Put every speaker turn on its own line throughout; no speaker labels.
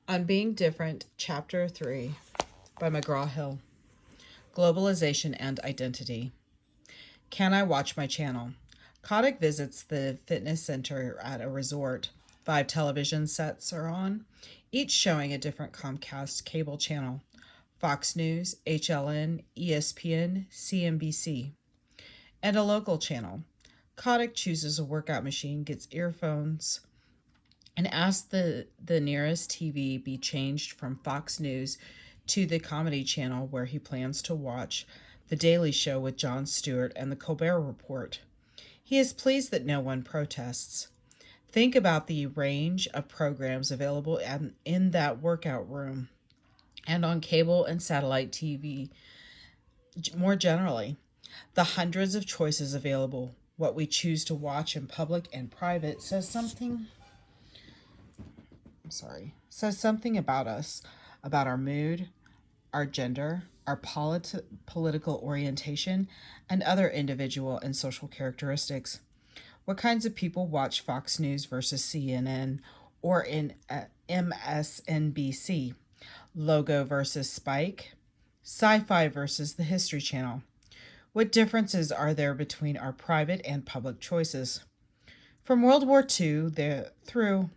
On Being Different, Chapter 3 by McGraw-Hill. Globalization and Identity. Can I watch my channel? Kottack visits the fitness center at a resort. 5 television sets are on, each showing a different Comcast cable channel: Fox News, HLN, ESPN, CNBC, and a local channel. Kottack chooses a workout machine, gets earphones, and asks the nearest TV be changed from Fox News to the Comedy Channel, where he plans to watch The Daily Show with Jon Stewart and The Colbert Report. He is pleased that no one protests. Think about the range of programs available in that workout room and on cable and satellite TV more generally. The hundreds of choices available, what we choose to watch in public and private, says something about us, about our mood, our gender, our political orientation, and other individual and social characteristics. What kinds of people watch Fox News versus CNN or in MSNBC? Logo versus Spike? Sci-Fi versus the History Channel? What differences are there between our private and public choices? From World War II through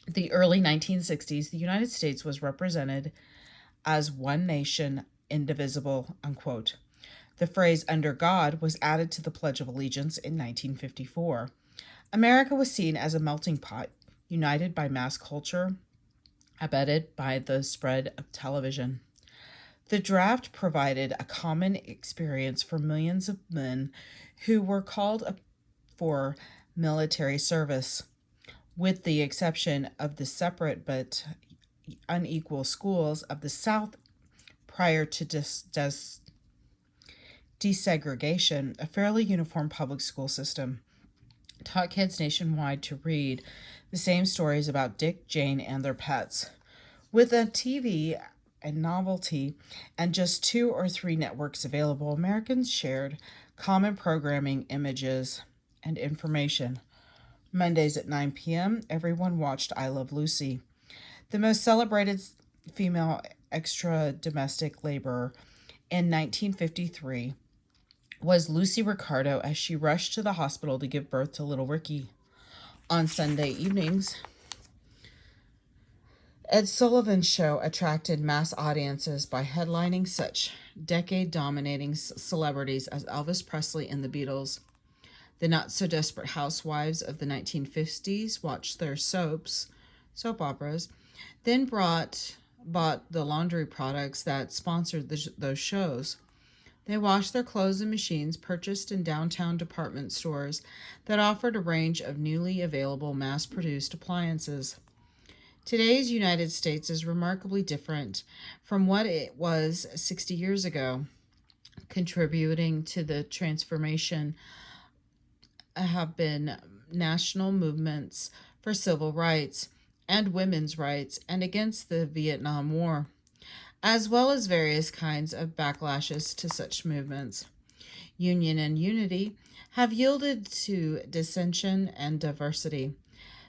the early 1960s, the United States was represented as one nation, indivisible, unquote. The phrase "under God" was added to the Pledge of Allegiance in 1954. America was seen as a melting pot, united by mass culture, abetted by the spread of television. The draft provided a common experience for millions of men who were called up for military service. With the exception of the separate but unequal schools of the South prior to desegregation, a fairly uniform public school system taught kids nationwide to read the same stories about Dick, Jane, and their pets. With a TV and novelty and just 2 or 3 networks available, Americans shared common programming, images, and information. Mondays at 9 p.m., everyone watched I Love Lucy. The most celebrated female extra-domestic laborer in 1953 was Lucy Ricardo, as she rushed to the hospital to give birth to little Ricky. On Sunday evenings, Ed Sullivan's show attracted mass audiences by headlining such decade-dominating celebrities as Elvis Presley and the Beatles. The not-so-desperate housewives of the 1950s watched their soap operas, then bought the laundry products that sponsored those shows. They washed their clothes in machines purchased in downtown department stores that offered a range of newly available mass-produced appliances. Today's United States is remarkably different from what it was 60 years ago. Contributing to the transformation have been national movements for civil rights and women's rights and against the Vietnam War, as well as various kinds of backlashes to such movements. Union and unity have yielded to dissension and diversity.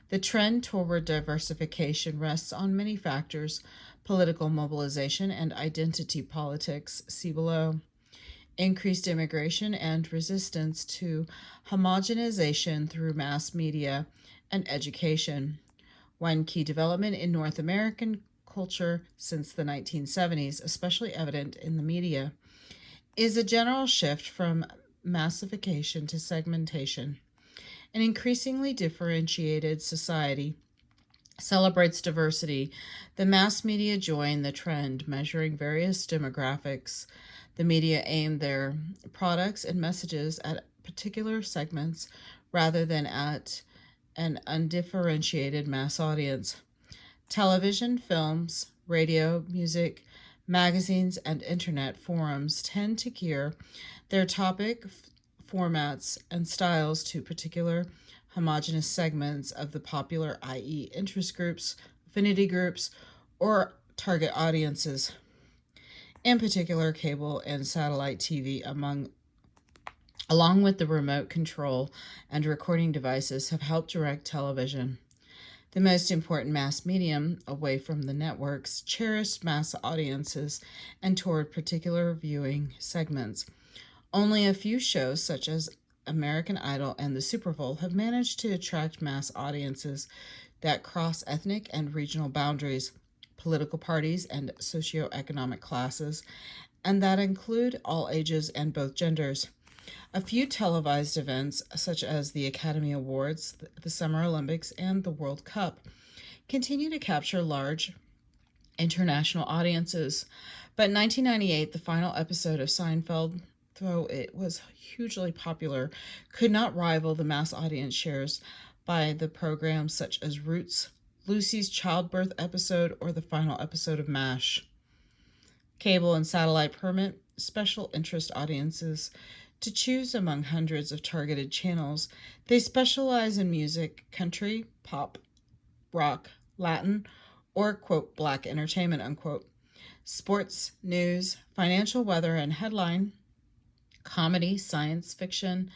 The trend toward diversification rests on many factors: political mobilization and identity politics, see below, increased immigration and resistance to homogenization through mass media and education. One key development in North American culture since the 1970s, especially evident in the media, is a general shift from massification to segmentation. An increasingly differentiated society celebrates diversity. The mass media join the trend, measuring various demographics. The media aim their products and messages at particular segments rather than at an undifferentiated mass audience. Television, films, radio, music, magazines, and internet forums tend to gear their topic, formats, and styles to particular homogeneous segments of the popular, i.e., interest groups, affinity groups, or target audiences. In particular, cable and satellite TV, along with the remote control and recording devices, have helped direct television. The most important mass medium, away from the networks, cherished mass audiences and toward particular viewing segments. Only a few shows, such as American Idol and the Super Bowl, have managed to attract mass audiences that cross ethnic and regional boundaries, political parties, and socioeconomic classes, and that include all ages and both genders. A few televised events, such as the Academy Awards, the Summer Olympics, and the World Cup, continue to capture large international audiences. But in 1998, the final episode of Seinfeld, though it was hugely popular, could not rival the mass audience shares by the programs such as Roots, Lucy's childbirth episode, or the final episode of MASH. Cable and satellite permit special interest audiences to choose among hundreds of targeted channels. They specialize in music, country, pop, rock, Latin, or, quote, black entertainment, unquote, sports, news, financial weather and headline, comedy, science fiction,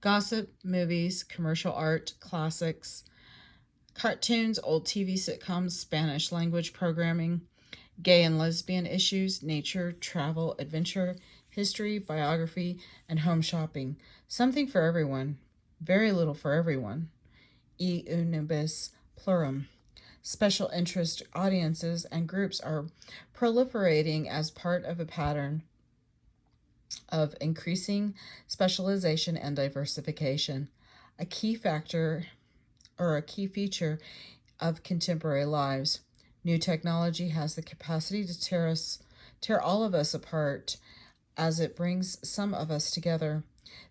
gossip, movies, commercial art, classics, cartoons, old TV sitcoms, Spanish language programming, gay and lesbian issues, nature, travel, adventure, history, biography, and home shopping. Something for everyone. Very little for everyone. E unibus plurum. Special interest audiences and groups are proliferating as part of a pattern of increasing specialization and diversification. A key factor or a key feature of contemporary lives. New technology has the capacity to tear all of us apart as it brings some of us together.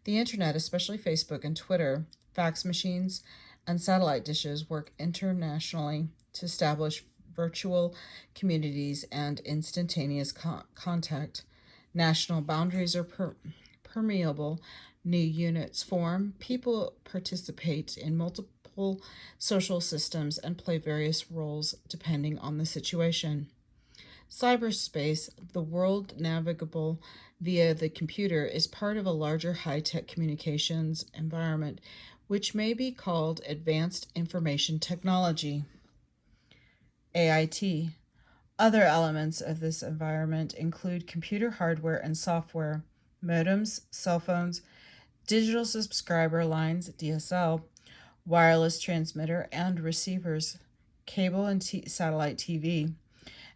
The internet, especially Facebook and Twitter, fax machines, and satellite dishes work internationally to establish virtual communities and instantaneous contact. National boundaries are permeable. New units form. People participate in multiple social systems and play various roles depending on the situation. Cyberspace, the world navigable via the computer, is part of a larger high-tech communications environment, which may be called Advanced Information Technology, AIT. Other elements of this environment include computer hardware and software, modems, cell phones, digital subscriber lines, DSL, wireless transmitter and receivers, cable and satellite TV,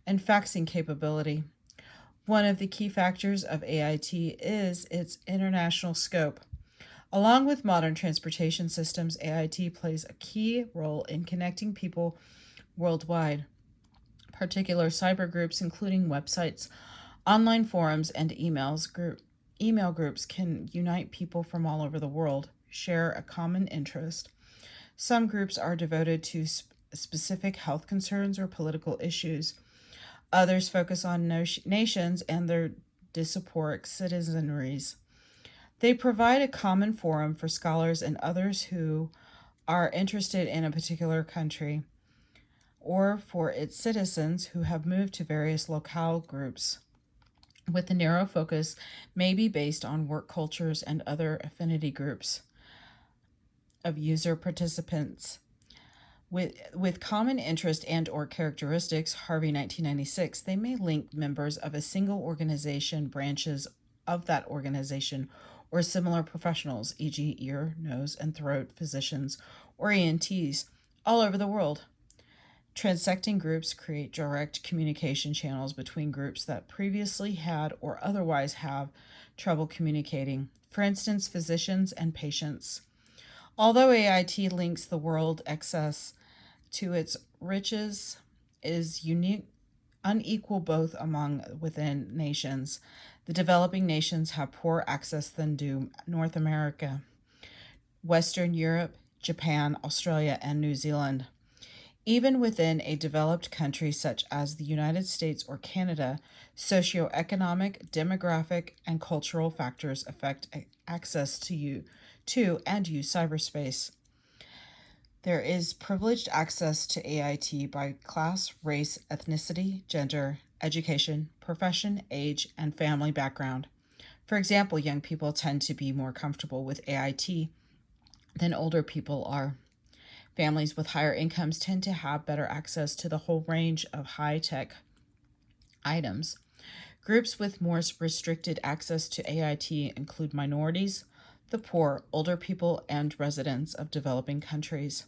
and faxing capability. One of the key factors of AIT is its international scope. Along with modern transportation systems, AIT plays a key role in connecting people worldwide. Particular cyber groups, including websites, online forums, and email groups, can unite people from all over the world, share a common interest. Some groups are devoted to specific health concerns or political issues. Others focus on nations and their diasporic citizenries. They provide a common forum for scholars and others who are interested in a particular country, or for its citizens who have moved to various locale groups, with a narrow focus may be based on work cultures and other affinity groups of user participants. With common interest and or characteristics, Harvey 1996, they may link members of a single organization, branches of that organization, or similar professionals, e.g. ear, nose, and throat physicians, or ENTs, all over the world. Transecting groups create direct communication channels between groups that previously had or otherwise have trouble communicating, for instance, physicians and patients. Although AIT links the world access to its riches is unequal both within nations. The developing nations have poorer access than do North America, Western Europe, Japan, Australia, and New Zealand. Even within a developed country such as the United States or Canada, socioeconomic, demographic, and cultural factors affect access to and use cyberspace. There is privileged access to AIT by class, race, ethnicity, gender, education, profession, age, and family background. For example, young people tend to be more comfortable with AIT than older people are. Families with higher incomes tend to have better access to the whole range of high-tech items. Groups with more restricted access to AIT include minorities, the poor, older people, and residents of developing countries.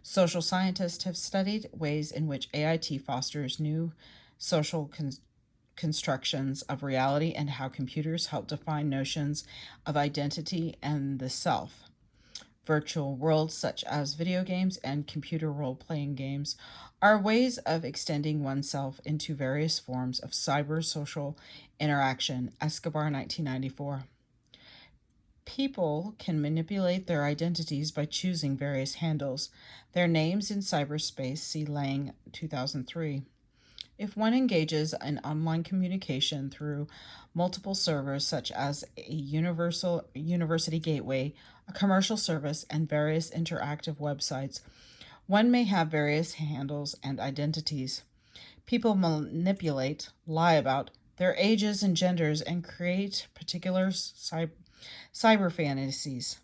Social scientists have studied ways in which AIT fosters new social constructions of reality and how computers help define notions of identity and the self. Virtual worlds such as video games and computer role-playing games are ways of extending oneself into various forms of cyber-social interaction. Escobar, 1994. People can manipulate their identities by choosing various handles. Their names in cyberspace, see Lang, 2003. If one engages in online communication through multiple servers such as a university gateway, a commercial service, and various interactive websites, one may have various handles and identities. People manipulate, lie about their ages and genders, and create particular cyber fantasies.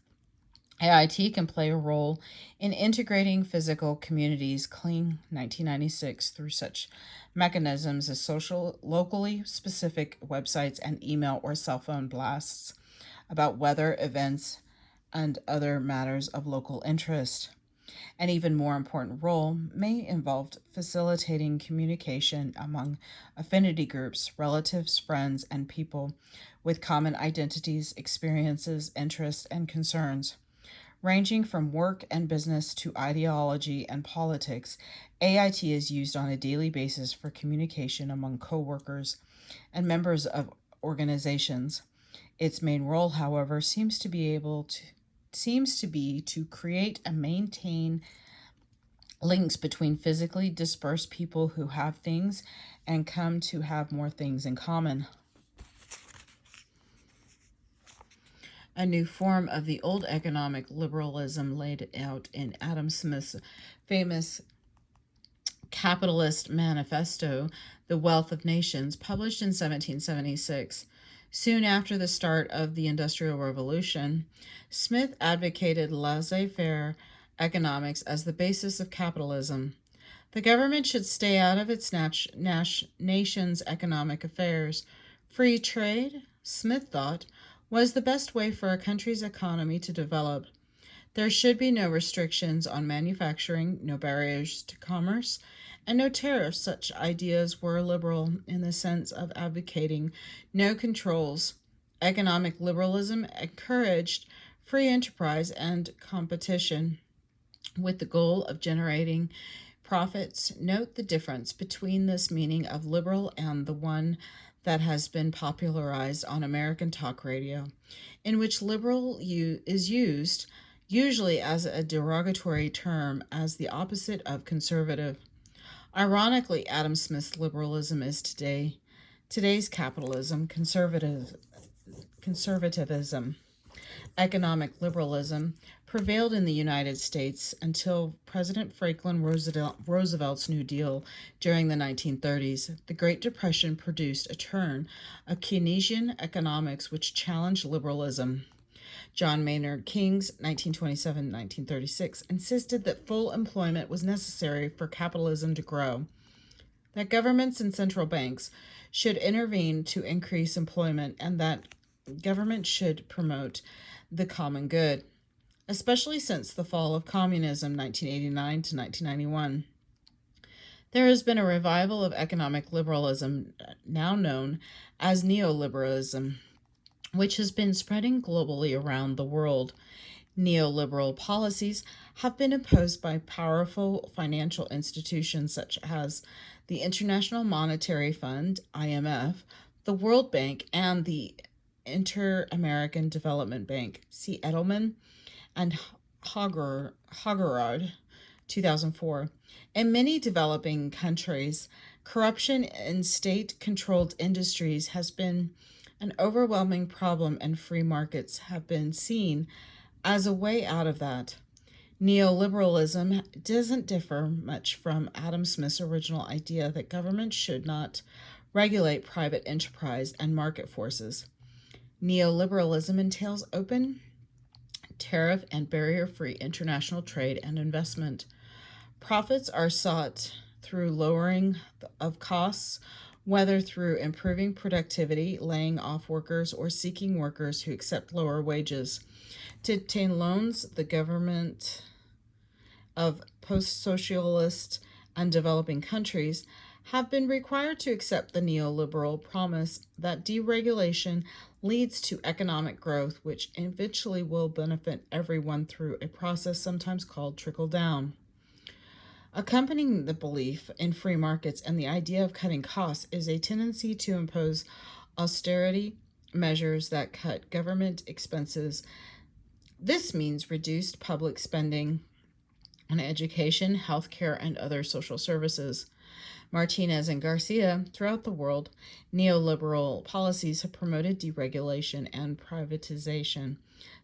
AIT can play a role in integrating physical communities, Kling, 1996, through such mechanisms as locally specific websites and email or cell phone blasts about weather, events, and other matters of local interest. An even more important role may involve facilitating communication among affinity groups, relatives, friends, and people with common identities, experiences, interests, and concerns. Ranging from work and business to ideology and politics, AIT is used on a daily basis for communication among co-workers and members of organizations. Its main role, however, seems to be to create and maintain links between physically dispersed people who have things and come to have more things in common. A new form of the old economic liberalism laid out in Adam Smith's famous capitalist manifesto, The Wealth of Nations, published in 1776. Soon after the start of the Industrial Revolution, Smith advocated laissez-faire economics as the basis of capitalism. The government should stay out of its nation's economic affairs. Free trade, Smith thought, was the best way for a country's economy to develop. There should be no restrictions on manufacturing, no barriers to commerce, and no tariffs. Such ideas were liberal in the sense of advocating no controls. Economic liberalism encouraged free enterprise and competition with the goal of generating profits. Note the difference between this meaning of liberal and the one that has been popularized on American talk radio, in which liberal is used usually as a derogatory term as the opposite of conservative. Ironically, Adam Smith's liberalism is today's capitalism, conservatism. Economic liberalism prevailed in the United States until President Franklin Roosevelt's New Deal during the 1930s. The Great Depression produced a turn of Keynesian economics which challenged liberalism. John Maynard Keynes, 1927-1936, insisted that full employment was necessary for capitalism to grow, that governments and central banks should intervene to increase employment, and that government should promote the common good, especially since the fall of communism, 1989 to 1991. There has been a revival of economic liberalism, now known as neoliberalism, which has been spreading globally around the world. Neoliberal policies have been imposed by powerful financial institutions such as the International Monetary Fund, IMF, the World Bank, and the Inter-American Development Bank, see Edelman and Hoggerard, 2004. In many developing countries, corruption in state-controlled industries has been an overwhelming problem, and free markets have been seen as a way out of that. Neoliberalism doesn't differ much from Adam Smith's original idea that government should not regulate private enterprise and market forces. Neoliberalism entails open tariff and barrier-free international trade and investment. Profits are sought through lowering of costs, whether through improving productivity, laying off workers, or seeking workers who accept lower wages. To obtain loans, the government of post-socialist and developing countries have been required to accept the neoliberal promise that deregulation leads to economic growth, which eventually will benefit everyone through a process sometimes called trickle down. Accompanying the belief in free markets and the idea of cutting costs is a tendency to impose austerity measures that cut government expenses. This means reduced public spending on education, healthcare, and other social services. Martinez and Garcia, throughout the world, neoliberal policies have promoted deregulation and privatization.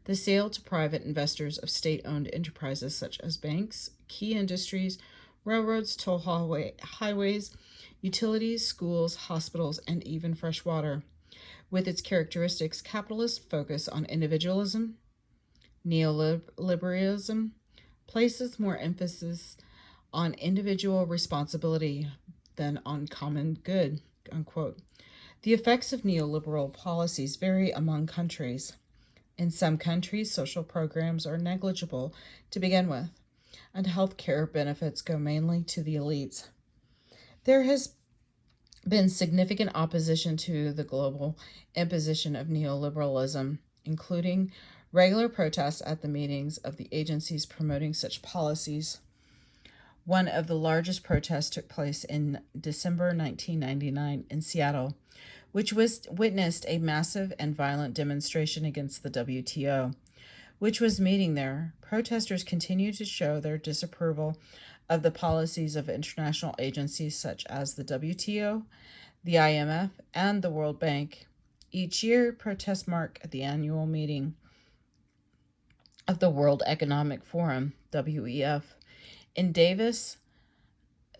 The sale to private investors of state-owned enterprises such as banks, key industries, railroads, toll highways, utilities, schools, hospitals, and even fresh water. With its characteristics, capitalists focus on individualism. Neoliberalism places more emphasis on individual responsibility than on common good, unquote. The effects of neoliberal policies vary among countries. In some countries, social programs are negligible to begin with, and health care benefits go mainly to the elites. There has been significant opposition to the global imposition of neoliberalism, including regular protests at the meetings of the agencies promoting such policies. One of the largest protests took place in December 1999 in Seattle, which witnessed a massive and violent demonstration against the WTO, which was meeting there. Protesters continued to show their disapproval of the policies of international agencies such as the WTO, the IMF, and the World Bank. Each year, protests mark the annual meeting of the World Economic Forum, WEF, in Davos,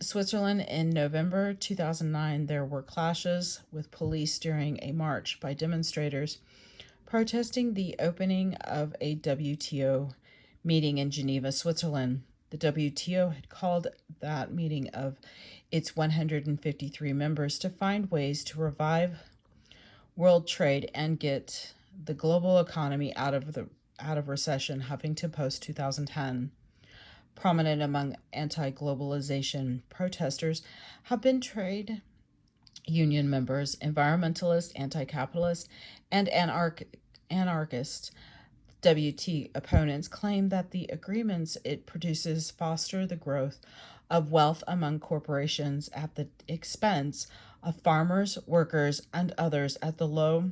Switzerland. In November 2009, there were clashes with police during a march by demonstrators protesting the opening of a WTO meeting in Geneva, Switzerland. The WTO had called that meeting of its 153 members to find ways to revive world trade and get the global economy out of recession, Huffington Post 2010. Prominent among anti-globalization protesters have been trade union members, environmentalists, anti-capitalists, and anarchists. WT opponents claim that the agreements it produces foster the growth of wealth among corporations at the expense of farmers, workers, and others at the low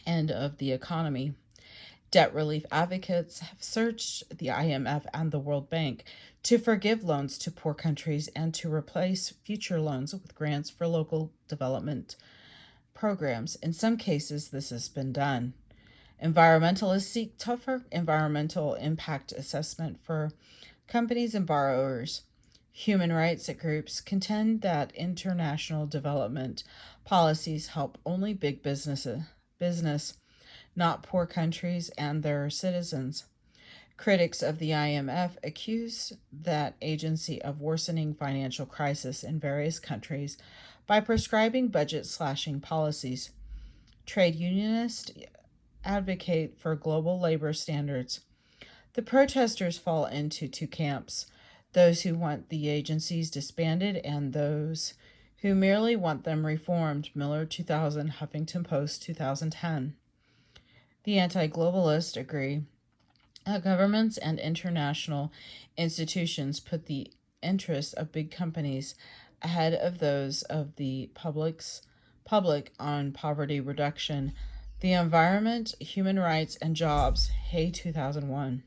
end of the economy. Debt relief advocates have searched the IMF and the World Bank to forgive loans to poor countries and to replace future loans with grants for local development programs. In some cases, this has been done. Environmentalists seek tougher environmental impact assessment for companies and borrowers. Human rights groups contend that international development policies help only big business, not poor countries and their citizens. Critics of the IMF accuse that agency of worsening financial crisis in various countries by prescribing budget-slashing policies. Trade unionists advocate for global labor standards. The protesters fall into two camps: those who want the agencies disbanded and those who merely want them reformed. Miller 2000, Huffington Post 2010. The anti-globalists agree that governments and international institutions put the interests of big companies ahead of those of the public on poverty reduction, the environment, human rights, and jobs. Hay 2001.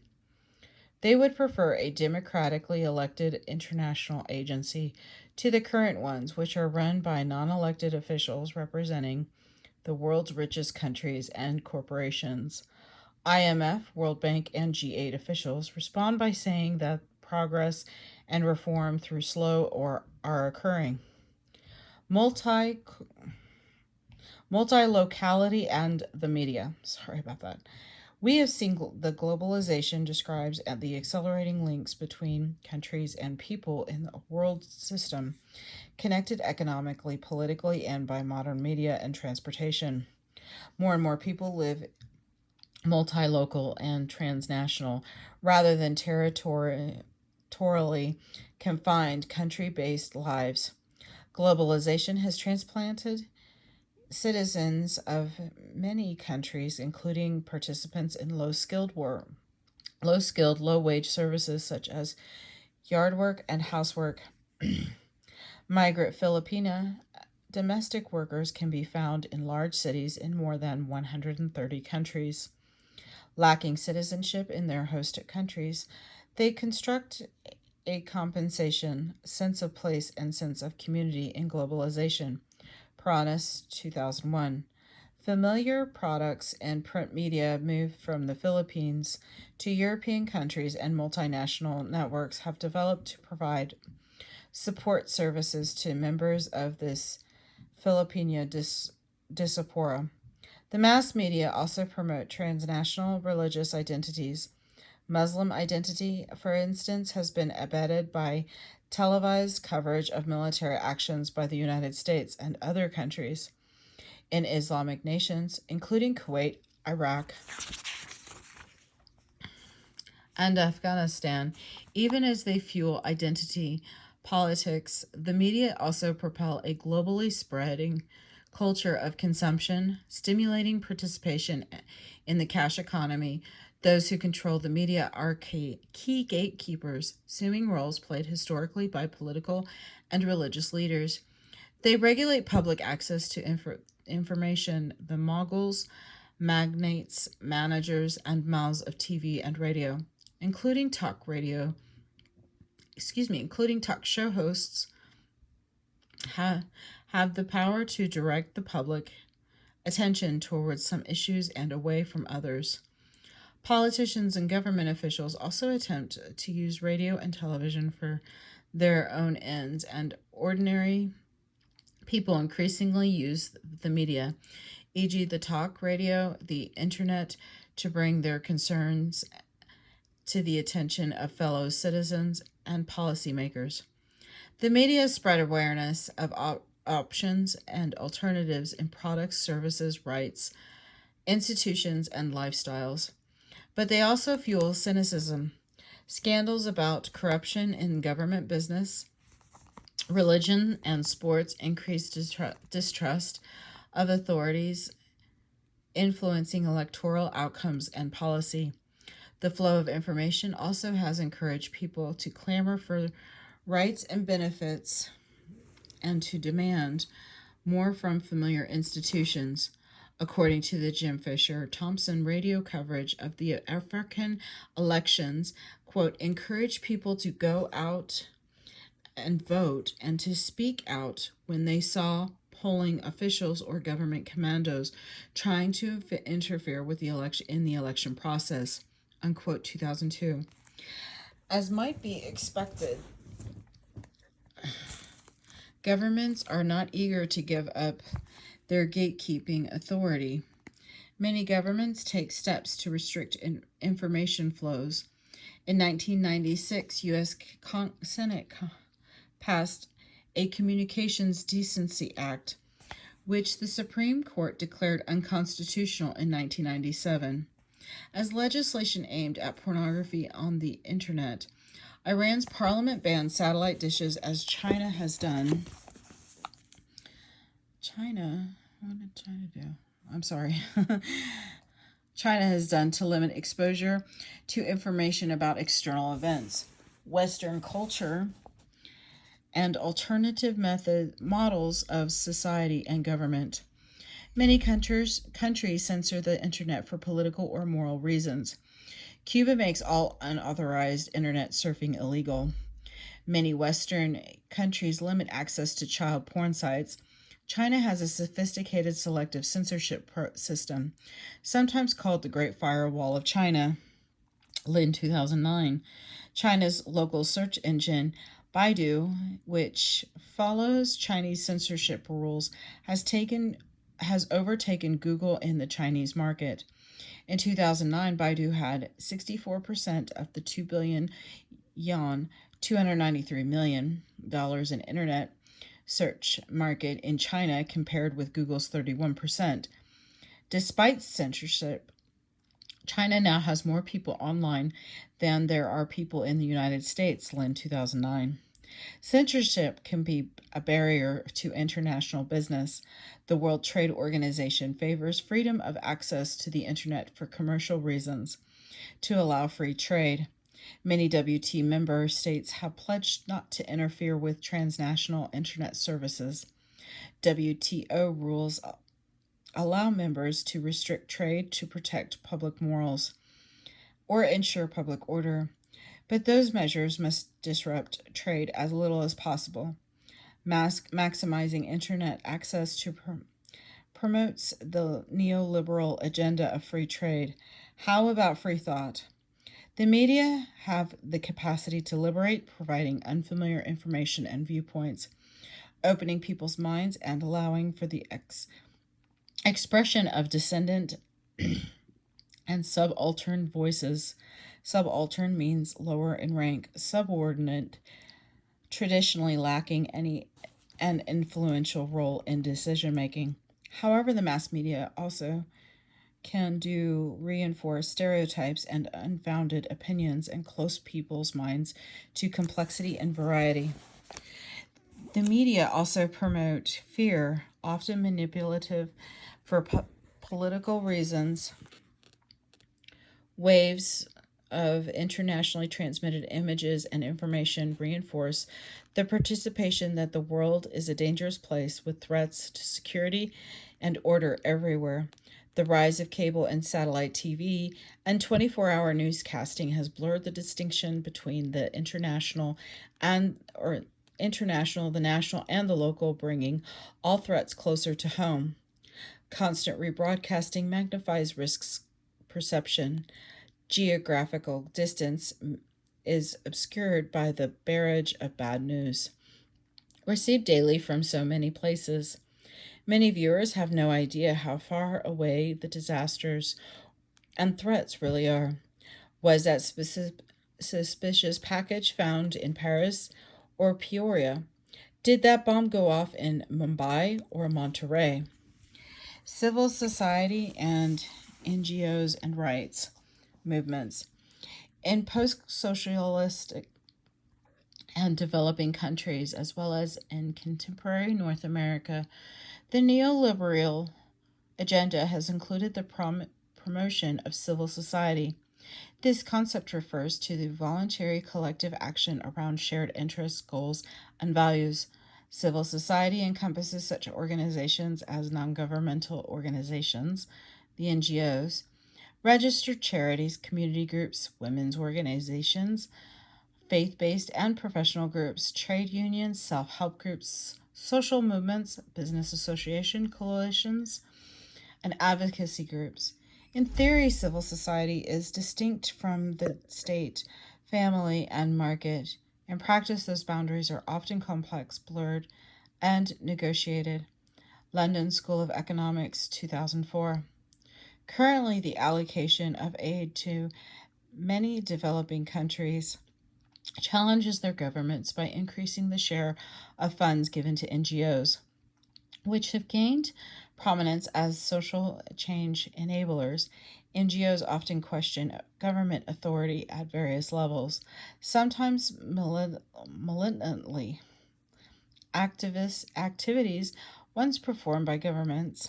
They would prefer a democratically elected international agency to the current ones, which are run by non-elected officials representing the world's richest countries and corporations. IMF, World Bank, and G8 officials respond by saying that progress and reform through slow or are occurring. Multi-locality and the media. Sorry about that. We have seen the globalization describes the accelerating links between countries and people in the world system, connected economically, politically, and by modern media and transportation. More and more people live multi-local and transnational rather than territorially confined country-based lives. Globalization has transplanted citizens of many countries, including participants in low-skilled, low-wage services such as yard work and housework. Migrant Filipina domestic workers can be found in large cities in more than 130 countries. Lacking citizenship in their host countries, they construct a compensation, sense of place, and sense of community in globalization. Pranas, 2001. Familiar products and print media moved from the Philippines to European countries, and multinational networks have developed to provide support services to members of this Filipina diaspora. The mass media also promote transnational religious identities. Muslim identity, for instance, has been abetted by televised coverage of military actions by the United States and other countries in Islamic nations, including Kuwait, Iraq, and Afghanistan. Even as they fuel identity politics, the media also propel a globally spreading culture of consumption, stimulating participation in the cash economy. Those who control the media are key gatekeepers, assuming roles played historically by political and religious leaders. They regulate public access to information, the moguls, magnates, managers, and mouths of TV and radio, including talk show hosts, have the power to direct the public attention towards some issues and away from others. Politicians and government officials also attempt to use radio and television for their own ends, and ordinary people increasingly use the media, e.g., the talk radio, the internet, to bring their concerns to the attention of fellow citizens and policymakers. The media spread awareness of options and alternatives in products, services, rights, institutions, and lifestyles. But they also fuel cynicism. Scandals about corruption in government, business, religion, and sports increase distrust of authorities, influencing electoral outcomes and policy. The flow of information also has encouraged people to clamor for rights and benefits and to demand more from familiar institutions. According to the Jim Fisher Thompson radio coverage of the African elections, quote, encouraged people to go out and vote and to speak out when they saw polling officials or government commandos trying to interfere with the election process, unquote, 2002. As might be expected, governments are not eager to give up their gatekeeping authority. Many governments take steps to restrict information flows. In 1996, U.S. Senate passed a Communications Decency Act, which the Supreme Court declared unconstitutional in 1997. As legislation aimed at pornography on the internet, Iran's parliament banned satellite dishes as China has done. What did China do? I'm sorry. China has done to limit exposure to information about external events, Western culture, and alternative models of society and government. Many countries censor the internet for political or moral reasons. Cuba makes all unauthorized internet surfing illegal. Many Western countries limit access to child porn sites. China has a sophisticated selective censorship system, sometimes called the Great Firewall of China. Lin, 2009. China's local search engine, Baidu, which follows Chinese censorship rules, has overtaken Google in the Chinese market. In 2009, Baidu had 64% of the 2 billion yuan, $293 million in internet search market in China, compared with Google's 31%. Despite censorship, China now has more people online than there are people in the United States, Lin 2009. Censorship can be a barrier to international business. The World Trade Organization favors freedom of access to the internet for commercial reasons to allow free trade. Many WT member states have pledged not to interfere with transnational internet services. WTO rules allow members to restrict trade to protect public morals or ensure public order, but those measures must disrupt trade as little as possible. Maximizing internet access to promotes the neoliberal agenda of free trade. How about free thought? The media have the capacity to liberate, providing unfamiliar information and viewpoints, opening people's minds and allowing for the expression of dissident and subaltern voices. Subaltern means lower in rank, subordinate, traditionally lacking an influential role in decision making. However, the mass media also can reinforce stereotypes and unfounded opinions and close people's minds to complexity and variety. The media also promote fear, often manipulative for political reasons. Waves of internationally transmitted images and information reinforce the participation that the world is a dangerous place with threats to security and order everywhere. The rise of cable and satellite TV and 24-hour newscasting has blurred the distinction between the the national, the national, and the local, bringing all threats closer to home. Constant rebroadcasting magnifies risks perception. Geographical distance is obscured by the barrage of bad news received daily from so many places. Many viewers have no idea how far away the disasters and threats really are. Was that suspicious package found in Paris or Peoria? Did that bomb go off in Mumbai or Monterey? Civil society and NGOs and rights movements. In post-socialist and developing countries, as well as in contemporary North America, the neoliberal agenda has included the promotion of civil society. This concept refers to the voluntary collective action around shared interests, goals, and values. Civil society encompasses such organizations as non-governmental organizations, the NGOs, registered charities, community groups, women's organizations, faith-based and professional groups, trade unions, self-help groups, social movements, business association coalitions, and advocacy groups. In theory, civil society is distinct from the state, family, and market. In practice, those boundaries are often complex, blurred, and negotiated. London School of Economics, 2004. Currently, the allocation of aid to many developing countries challenges their governments by increasing the share of funds given to NGOs, which have gained prominence as social change enablers. NGOs often question government authority at various levels, sometimes malignantly. Activities once performed by government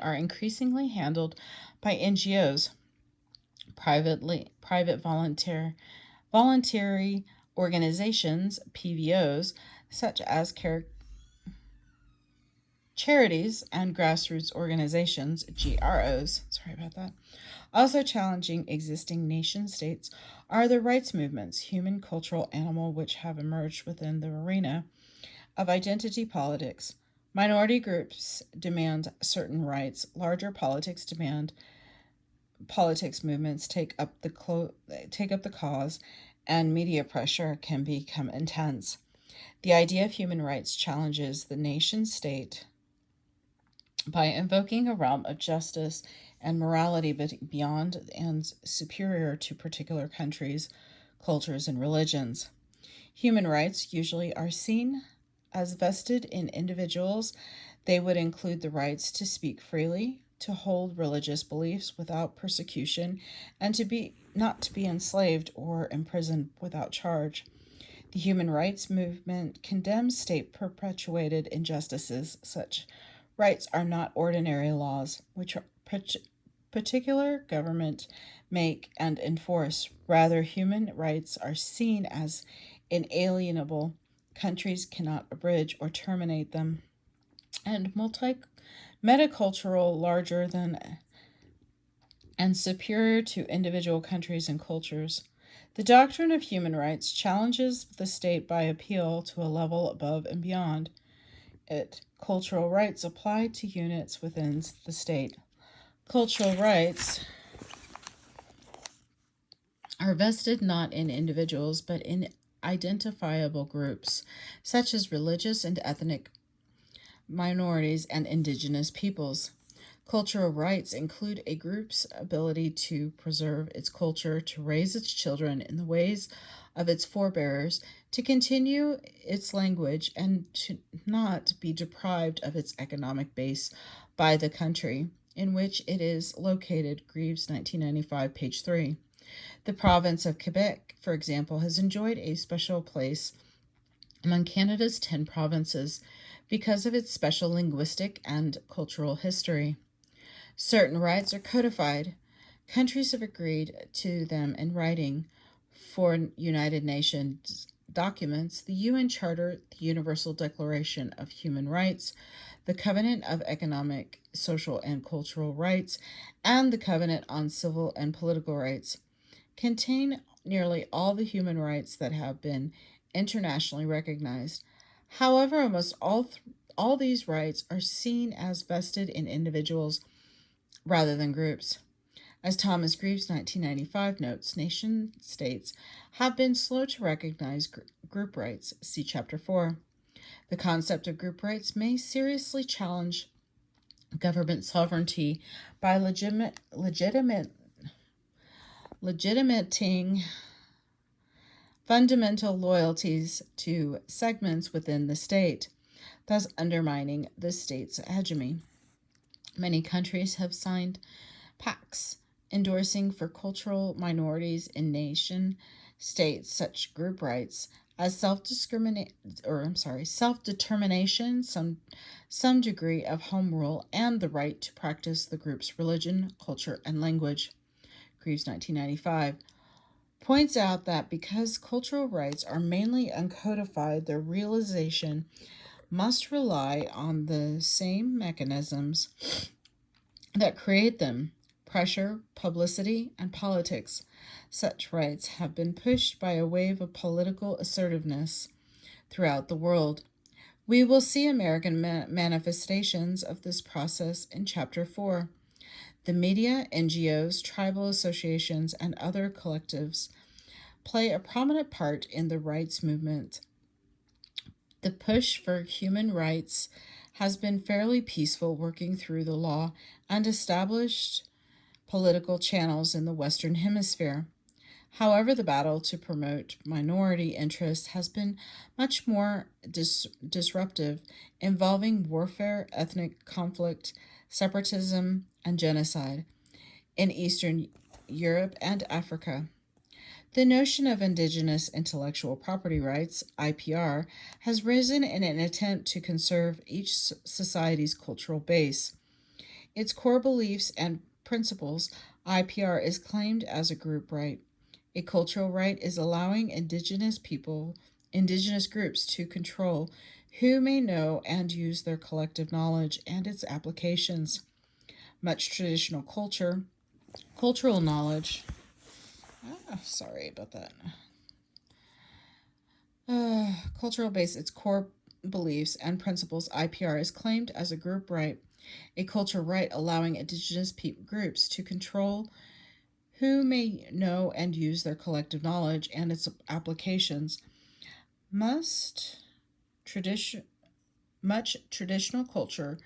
are increasingly handled by NGOs, private voluntary organizations, PVOs, such as charities and grassroots organizations, GROs. Also challenging existing nation states are the rights movements, human, cultural, animal, which have emerged within the arena of identity politics. Minority groups demand certain rights. Larger politics movements take up the cause, and media pressure can become intense. The idea of human rights challenges the nation state by invoking a realm of justice and morality beyond and superior to particular countries, cultures, and religions. Human rights usually are seen as vested in individuals. They would include the rights to speak freely, to hold religious beliefs without persecution, and to be not to be enslaved or imprisoned without charge. The human rights movement condemns state perpetuated injustices. Such rights are not ordinary laws, which particular government make and enforce. Rather, human rights are seen as inalienable. Countries cannot abridge or terminate them. And metacultural, larger than and superior to individual countries and cultures. The doctrine of human rights challenges the state by appeal to a level above and beyond it. Cultural rights apply to units within the state. Cultural rights are vested not in individuals but in identifiable groups, such as religious and ethnic minorities and indigenous peoples. Cultural rights include a group's ability to preserve its culture, to raise its children in the ways of its forebears, to continue its language, and to not be deprived of its economic base by the country in which it is located. Greaves, 1995, page 3. The province of Quebec, for example, has enjoyed a special place among Canada's 10 provinces because of its special linguistic and cultural history. Certain rights are codified. Countries have agreed to them in writing. For United Nations documents, the UN Charter, the Universal Declaration of Human Rights, the Covenant of Economic, Social, and Cultural Rights, and the Covenant on Civil and Political Rights contain nearly all the human rights that have been internationally recognized. However, almost all these rights are seen as vested in individuals rather than groups. As Thomas Greaves, 1995, notes, nation states have been slow to recognize group rights. See Chapter 4. The concept of group rights may seriously challenge government sovereignty by legitimating fundamental loyalties to segments within the state, thus undermining the state's hegemony. Many countries have signed pacts endorsing for cultural minorities in nation states such group rights as self-determination, some degree of home rule, and the right to practice the group's religion, culture, and language. Greaves, 1995, points out that because cultural rights are mainly uncodified, their realization must rely on the same mechanisms that create them: pressure, publicity, and politics. Such rights have been pushed by a wave of political assertiveness throughout the world. We will see American manifestations of this process in Chapter 4. The media, NGOs, tribal associations, and other collectives play a prominent part in the rights movement. The push for human rights has been fairly peaceful, working through the law and established political channels in the Western Hemisphere. However, the battle to promote minority interests has been much more disruptive, involving warfare, ethnic conflict, separatism, and genocide in Eastern Europe and Africa. The notion of indigenous intellectual property rights, IPR, has risen in an attempt to conserve each society's cultural base. Its core beliefs and principles, IPR is claimed as a group right. A cultural right is allowing indigenous groups to control who may know and use their collective knowledge and its applications. Much cultural knowledge. Sorry about that. Cultural base, its core beliefs and principles, IPR is claimed as a group right, a cultural right allowing indigenous groups to control who may know and use their collective knowledge and its applications. Much traditional culture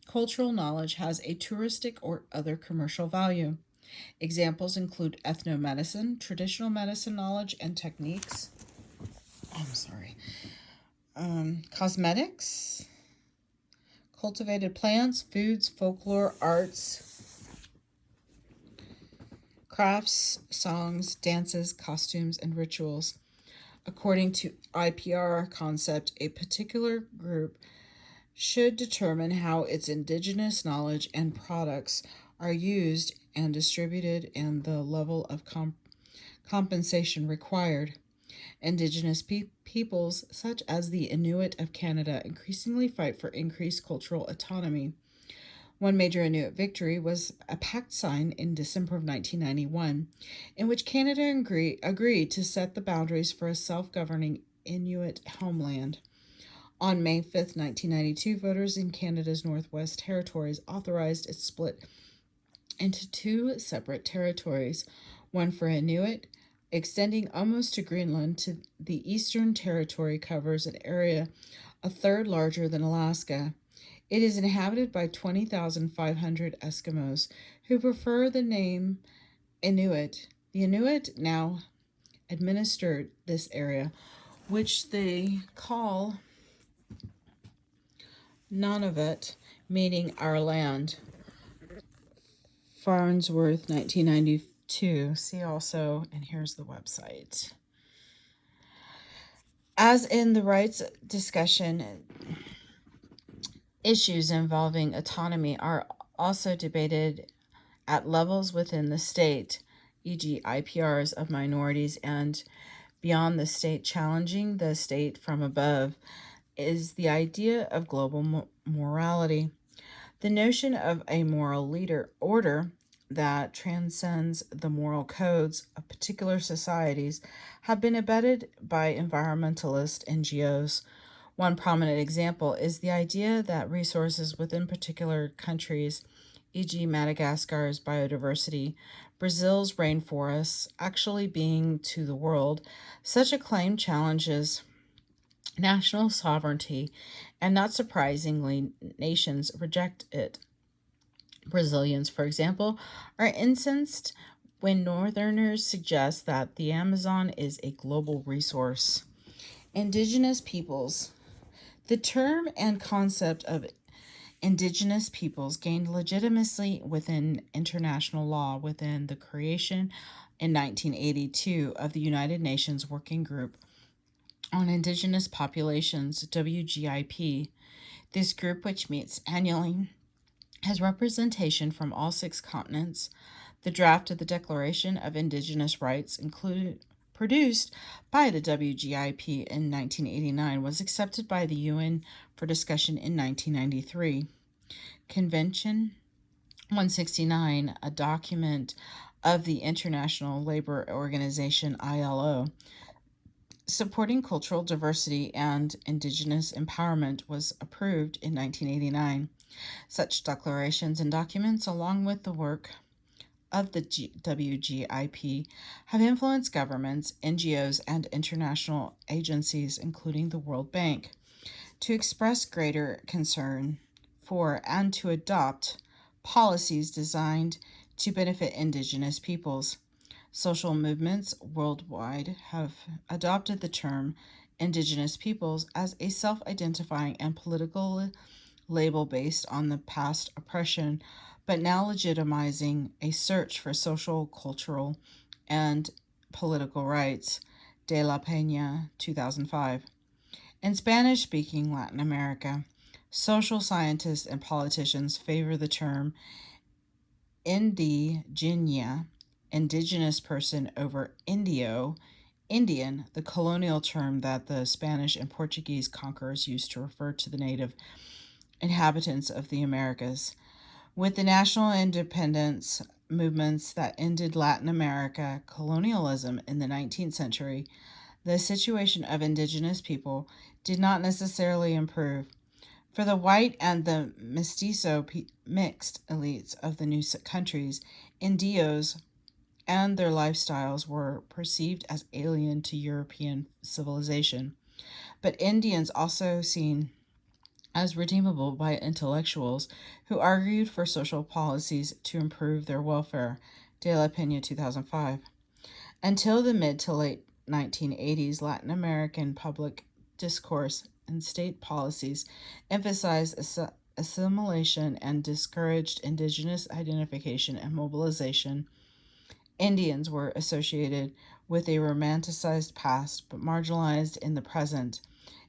cultural knowledge has a touristic or other commercial value. Examples include ethnomedicine, traditional medicine knowledge and techniques. Cosmetics, cultivated plants, foods, folklore, arts, crafts, songs, dances, costumes, and rituals. According to IPR concept, a particular group should determine how its indigenous knowledge and products are used and distributed and the level of compensation required. Indigenous peoples, such as the Inuit of Canada, increasingly fight for increased cultural autonomy. One major Inuit victory was a pact signed in December of 1991, in which Canada agreed to set the boundaries for a self-governing Inuit homeland. On May 5, 1992, voters in Canada's Northwest Territories authorized its split into two separate territories, one for Inuit, extending almost to Greenland. To the Eastern Territory covers an area a third larger than Alaska. It is inhabited by 20,500 Eskimos who prefer the name Inuit. The Inuit now administer this area, which they call Nunavut, meaning our land. Farnsworth, 1992. See also, and here's the website. As in the rights discussion, issues involving autonomy are also debated at levels within the state, e.g. IPRs of minorities and beyond the state. Challenging the state from above is the idea of global morality. The notion of a moral order that transcends the moral codes of particular societies have been embedded by environmentalist NGOs. One prominent example is the idea that resources within particular countries, e.g. Madagascar's biodiversity, Brazil's rainforests, actually being to the world. Such a claim challenges national sovereignty, and not surprisingly, nations reject it. Brazilians, for example, are incensed when Northerners suggest that the Amazon is a global resource. Indigenous peoples. The term and concept of Indigenous peoples gained legitimacy within international law within the creation in 1982 of the United Nations Working Group on Indigenous Populations, WGIP. This group, which meets annually, has representation from all 6 continents. The draft of the Declaration of Indigenous Rights, produced by the WGIP in 1989, was accepted by the UN for discussion in 1993. Convention 169, a document of the International Labor Organization, ILO, supporting cultural diversity and indigenous empowerment, was approved in 1989. Such declarations and documents, along with the work of the WGIP, have influenced governments, NGOs, and international agencies, including the World Bank, to express greater concern for and to adopt policies designed to benefit Indigenous peoples. Social movements worldwide have adopted the term Indigenous peoples as a self-identifying and political label based on the past oppression, but now legitimizing a search for social, cultural, and political rights. De la Peña, 2005. In Spanish-speaking Latin America, social scientists and politicians favor the term indigenia, indigenous person, over indio, Indian, the colonial term that the Spanish and Portuguese conquerors used to refer to the native inhabitants of the Americas. With the national independence movements that ended Latin America colonialism in the 19th century, the situation of indigenous people did not necessarily improve. For the white and the mestizo mixed elites of the new countries, indios and their lifestyles were perceived as alien to European civilization. But Indians, also seen as redeemable by intellectuals who argued for social policies to improve their welfare. De La Peña, 2005. Until the mid to late 1980s, Latin American public discourse and state policies emphasized assimilation and discouraged indigenous identification and mobilization. Indians were associated with a romanticized past but marginalized in the present,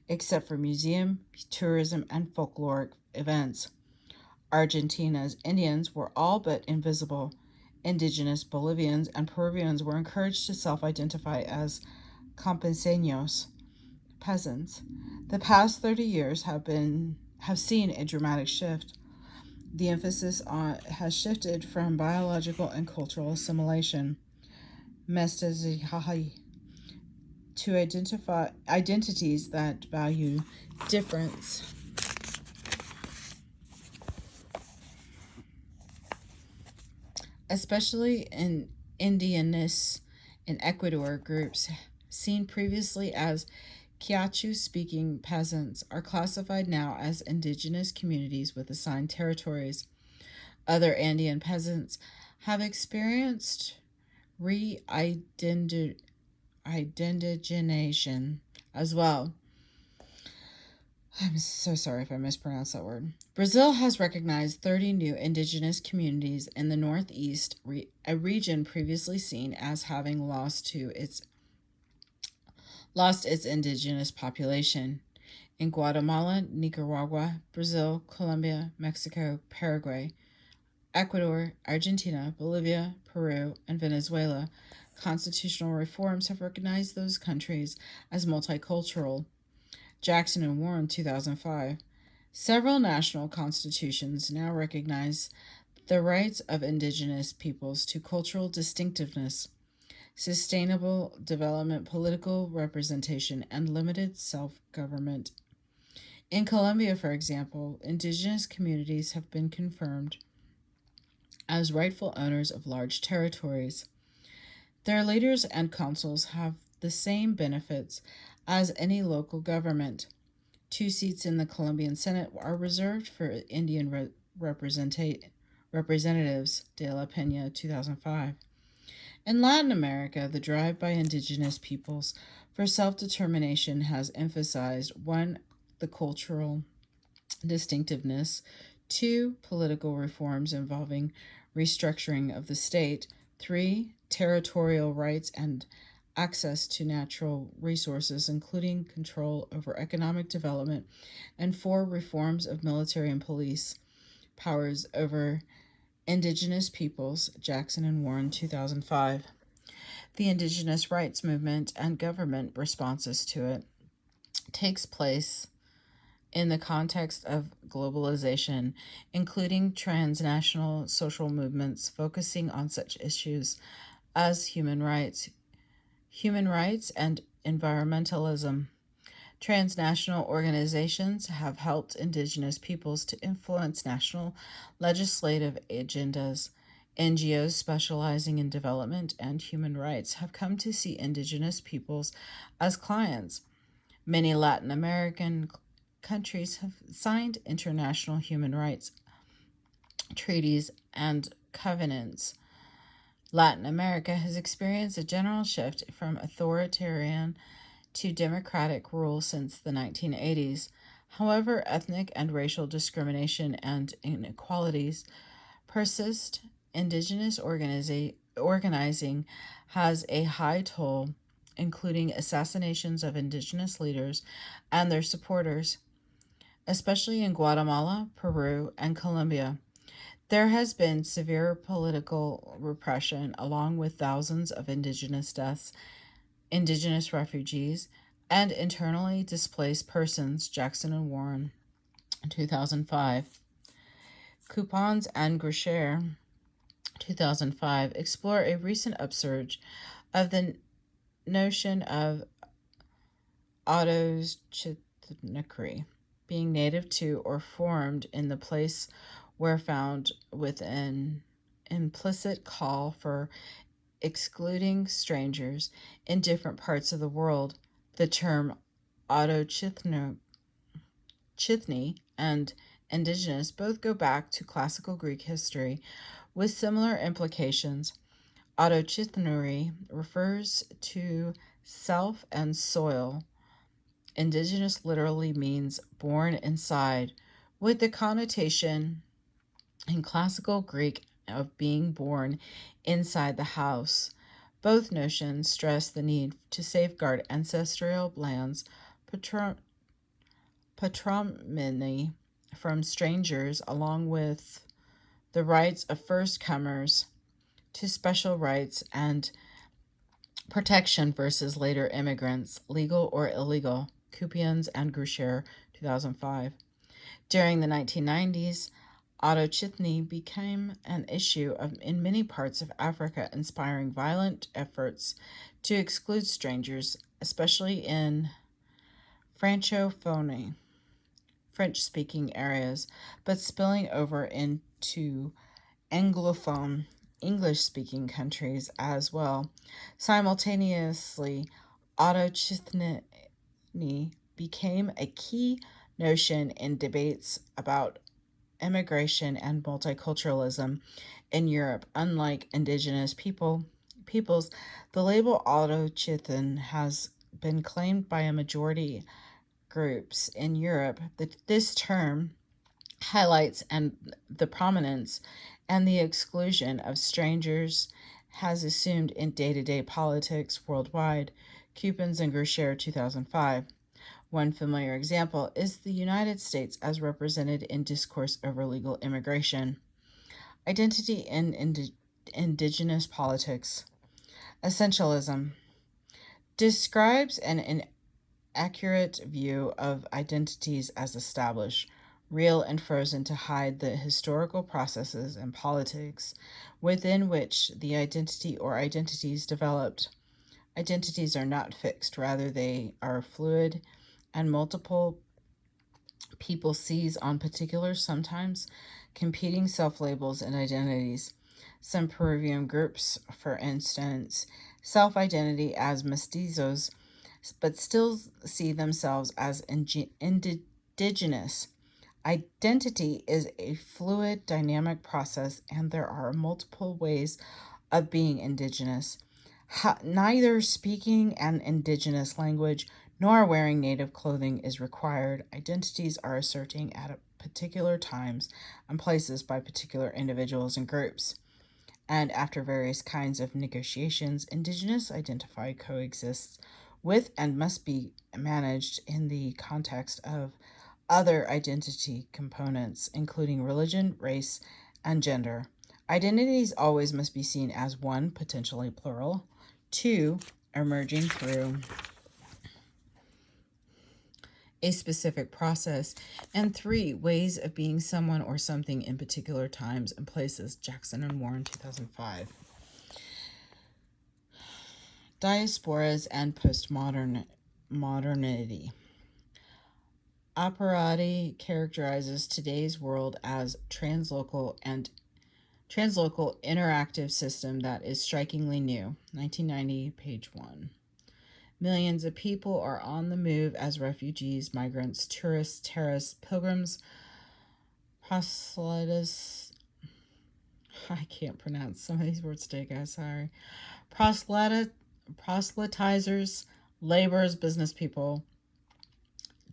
except for museum, tourism, and folkloric events. Argentina's Indians were all but invisible. Indigenous Bolivians and Peruvians were encouraged to self-identify as campesinos, peasants. The past 30 years have seen a dramatic shift. The emphasis has shifted from biological and cultural assimilation, mestizaje, to identify identities that value difference. Especially in Indianness in Ecuador, groups seen previously as Quechua-speaking peasants are classified now as indigenous communities with assigned territories. Other Andean peasants have experienced re-indigenation as well. I'm so sorry if I mispronounced that word. Brazil has recognized 30 new indigenous communities in the Northeast, a region previously seen as having lost its indigenous population. In Guatemala, Nicaragua, Brazil, Colombia, Mexico, Paraguay, Ecuador, Argentina, Bolivia, Peru, and Venezuela, constitutional reforms have recognized those countries as multicultural. Jackson and Warren, 2005. Several national constitutions now recognize the rights of indigenous peoples to cultural distinctiveness, sustainable development, political representation, and limited self-government. In Colombia, for example, indigenous communities have been confirmed as rightful owners of large territories. Their leaders and councils have the same benefits as any local government. 2 seats in the Colombian Senate are reserved for Indian representatives, De La Peña, 2005. In Latin America, the drive by indigenous peoples for self-determination has emphasized 1. The cultural distinctiveness, 2. Political reforms involving restructuring of the state, 3. Territorial rights and access to natural resources, including control over economic development, and 4. Reforms of military and police powers over indigenous peoples, Jackson and Warren, 2005. The indigenous rights movement and government responses to it takes place in the context of globalization, including transnational social movements focusing on such issues as human rights and environmentalism. Transnational organizations have helped indigenous peoples to influence national legislative agendas. NGOs specializing in development and human rights have come to see indigenous peoples as clients. Many Latin American countries have signed international human rights treaties and covenants. Latin America has experienced a general shift from authoritarian to democratic rule since the 1980s. However, ethnic and racial discrimination and inequalities persist. Indigenous organizing has a high toll, including assassinations of indigenous leaders and their supporters, especially in Guatemala, Peru, and Colombia. There has been severe political repression, along with thousands of indigenous deaths, indigenous refugees, and internally displaced persons, Jackson and Warren, 2005. Coupons and Grischer, 2005, explore a recent upsurge of the notion of autochthonry, being native to or formed in the place where found with an implicit call for excluding strangers in different parts of the world. The term autochthonic Chthni and indigenous both go back to classical Greek history with similar implications. Autochthonry refers to self and soil. Indigenous literally means born inside, with the connotation in classical Greek of being born inside the house. Both notions stress the need to safeguard ancestral lands, patrimony from strangers, along with the rights of first comers to special rights and protection versus later immigrants, legal or illegal. Kupians and Grusher, 2005. During the 1990s, autochthony became an issue in many parts of Africa, inspiring violent efforts to exclude strangers, especially in Francophone, French-speaking areas, but spilling over into Anglophone, English-speaking countries as well. Simultaneously, autochthony became a key notion in debates about immigration and multiculturalism in Europe. Unlike indigenous peoples, the label autochthon has been claimed by a majority groups in Europe. This term highlights the prominence and the exclusion of strangers has assumed in day-to-day politics worldwide. Kupins and Grusher, 2005. One familiar example is the United States as represented in discourse over legal immigration. Identity in indigenous politics. Essentialism describes an inaccurate view of identities as established, real and frozen to hide the historical processes and politics within which the identity or identities developed. Identities are not fixed, rather they are fluid, and multiple people seize on particular, sometimes competing self-labels and identities. Some Peruvian groups, for instance, self-identity as mestizos, but still see themselves as indigenous. Identity is a fluid, dynamic process, and there are multiple ways of being indigenous. Neither speaking an indigenous language nor wearing native clothing is required. Identities are asserting at particular times and places by particular individuals and groups. And after various kinds of negotiations, indigenous identity coexists with and must be managed in the context of other identity components, including religion, race, and gender. Identities always must be seen as one, potentially plural, two, emerging through a specific process, and three, ways of being someone or something in particular times and places. Jackson and Warren, 2005. Diasporas and Post-Modernity. Operati characterizes today's world as translocal interactive system that is strikingly new. 1990, page 1. Millions of people are on the move as refugees, migrants, tourists, terrorists, pilgrims, proselytes. I can't pronounce some of these words today, guys. Sorry. Proselytizers, laborers, business people,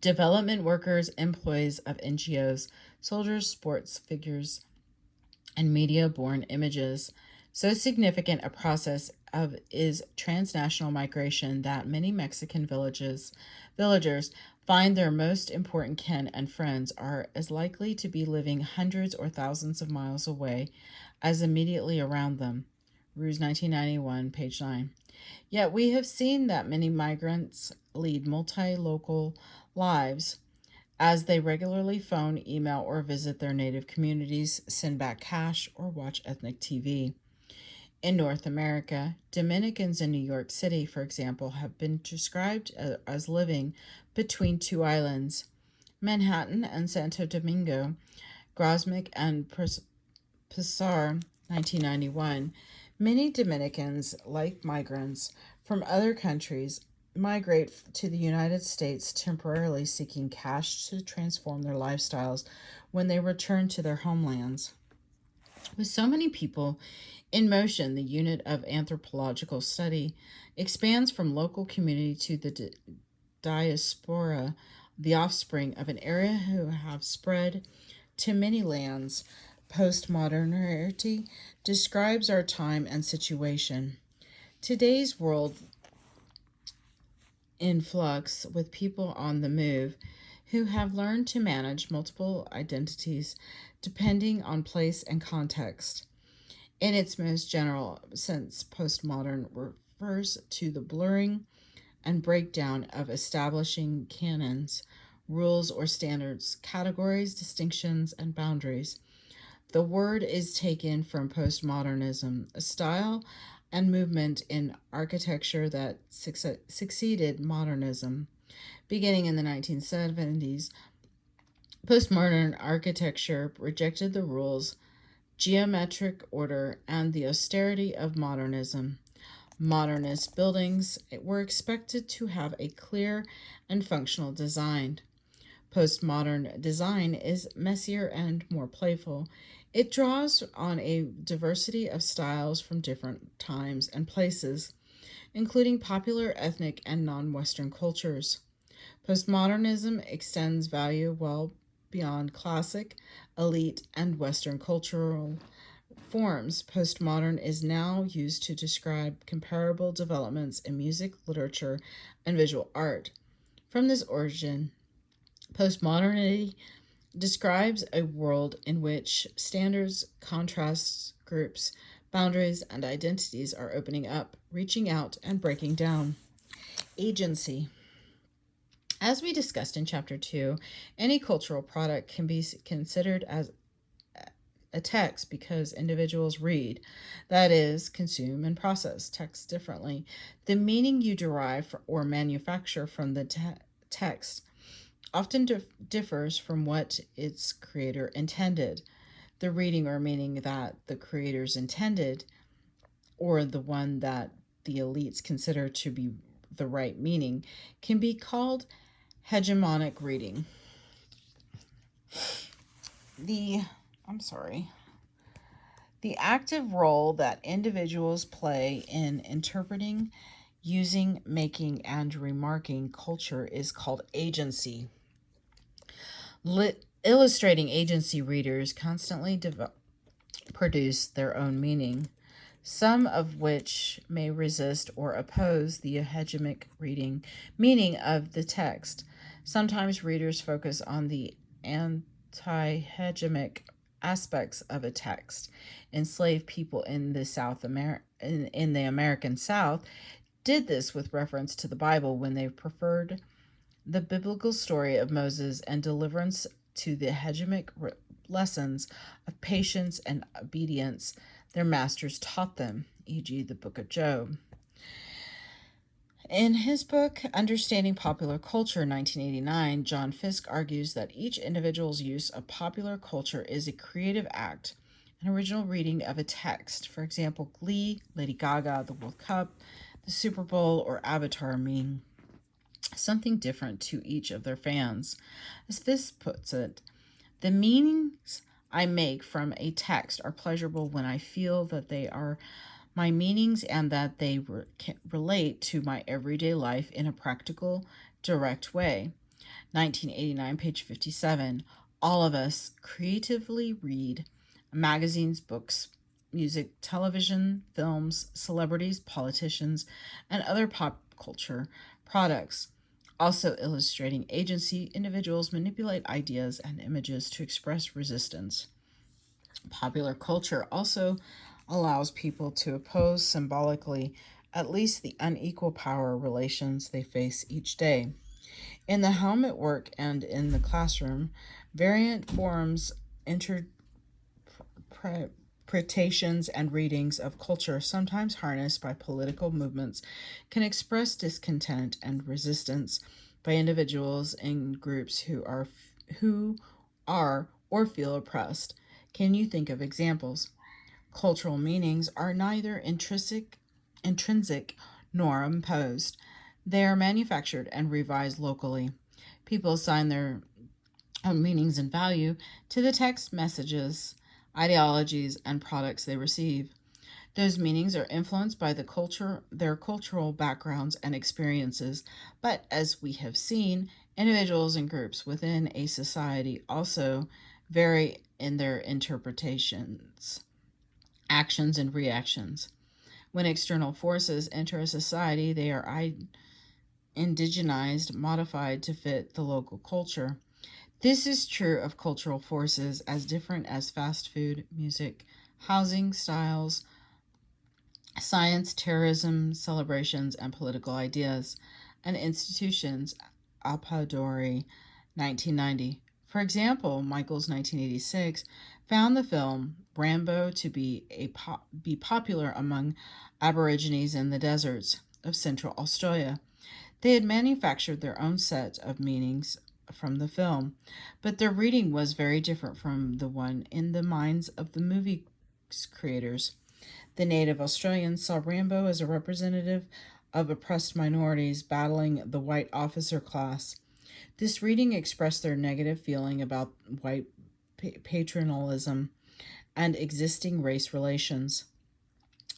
development workers, employees of NGOs, soldiers, sports figures, and media-born images. So significant a process is transnational migration that many Mexican villagers find their most important kin and friends are as likely to be living hundreds or thousands of miles away as immediately around them. Ruse, 1991, page 9. Yet we have seen that many migrants lead multi-local lives as they regularly phone, email, or visit their native communities, send back cash, or watch ethnic TV. In North America, Dominicans in New York City, for example, have been described as living between two islands, Manhattan and Santo Domingo. Grosmick and Pissar, 1991. Many Dominicans, like migrants from other countries, migrate to the United States, temporarily seeking cash to transform their lifestyles when they return to their homelands. With so many people in motion, the unit of anthropological study expands from local community to the diaspora, the offspring of an area who have spread to many lands. Post-modernity describes our time and situation. Today's world in flux, with people on the move who have learned to manage multiple identities depending on place and context. In its most general sense, postmodern refers to the blurring and breakdown of establishing canons, rules or standards, categories, distinctions, and boundaries. The word is taken from postmodernism, a style and movement in architecture that succeeded modernism. Beginning in the 1970s, postmodern architecture rejected the rules, geometric order, and the austerity of modernism. Modernist buildings were expected to have a clear and functional design. Postmodern design is messier and more playful. It draws on a diversity of styles from different times and places, including popular, ethnic, and non-Western cultures. Postmodernism extends value well beyond classic, elite, and Western cultural forms. Postmodern is now used to describe comparable developments in music, literature, and visual art. From this origin, postmodernity describes a world in which standards, contrasts, groups, boundaries, and identities are opening up, reaching out, and breaking down. Agency. As we discussed in Chapter 2, any cultural product can be considered as a text because individuals read, that is, consume and process text differently. The meaning you derive or manufacture from the text often differs from what its creator intended. The reading or meaning that the creators intended, or the one that the elites consider to be the right meaning, can be called hegemonic reading. The active role that individuals play in interpreting, using, making, and remarking culture is called agency. Illustrating agency readers constantly produce their own meaning, some of which may resist or oppose the hegemonic meaning of the text. Sometimes readers focus on the anti-hegemonic aspects of a text. Enslaved people in the in the American South did this with reference to the Bible when they preferred the biblical story of Moses and deliverance to the hegemonic lessons of patience and obedience their masters taught them, e.g., the book of Job. In his book, Understanding Popular Culture, 1989, John Fiske argues that each individual's use of popular culture is a creative act, an original reading of a text. For example, Glee, Lady Gaga, the World Cup, the Super Bowl, or Avatar mean something different to each of their fans. As Fiske puts it, the meanings I make from a text are pleasurable when I feel that they are my meanings and that they relate to my everyday life in a practical, direct way. 1989, page 57. All of us creatively read magazines, books, music, television, films, celebrities, politicians, and other pop culture products. Also illustrating agency, individuals manipulate ideas and images to express resistance. Popular culture also allows people to oppose symbolically at least the unequal power relations they face each day. In the home, at work, and in the classroom, variant forms, interpretations, and readings of culture, sometimes harnessed by political movements, can express discontent and resistance by individuals in groups who are or feel oppressed. Can you think of examples? Cultural meanings are neither intrinsic nor imposed. They are manufactured and revised locally. People assign their own meanings and value to the text messages, ideologies, and products they receive. Those meanings are influenced by their cultural backgrounds and experiences, but as we have seen, individuals and groups within a society also vary in their interpretations, actions, and reactions. When external forces enter a society, they are indigenized, modified to fit the local culture. This is true of cultural forces as different as fast food, music, housing styles, science, terrorism, celebrations, and political ideas, and institutions. Alpadori, 1990. For example, Michael's 1986 found the film Rambo to be popular among Aborigines in the deserts of Central Australia. They had manufactured their own set of meanings from the film, but their reading was very different from the one in the minds of the movie creators. The native Australians saw Rambo as a representative of oppressed minorities battling the white officer class. This reading expressed their negative feeling about white paternalism and existing race relations.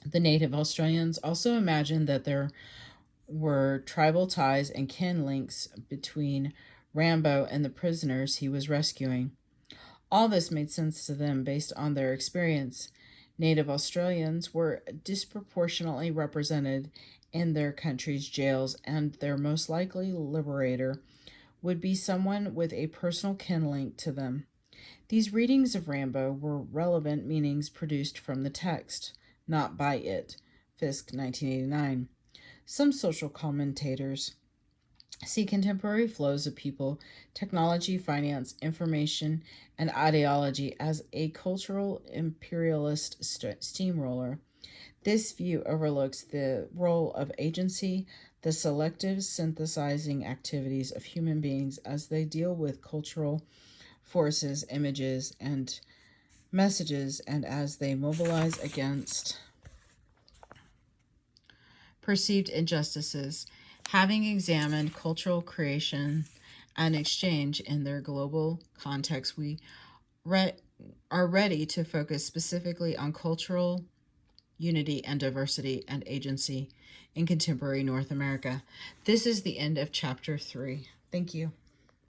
The native Australians also imagined that there were tribal ties and kin links between Rambo and the prisoners he was rescuing. All this made sense to them based on their experience. Native Australians were disproportionately represented in their country's jails, and their most likely liberator would be someone with a personal kin link to them. These readings of Rambo were relevant meanings produced from the text, not by it. Fisk, 1989. Some social commentators see contemporary flows of people, technology, finance, information, and ideology as a cultural imperialist steamroller. This view overlooks the role of agency, the selective synthesizing activities of human beings as they deal with cultural forces, images, and messages, and as they mobilize against perceived injustices. Having examined cultural creation and exchange in their global context, we are ready to focus specifically on cultural unity and diversity and agency in contemporary North America. This is the end of chapter 3. Thank you.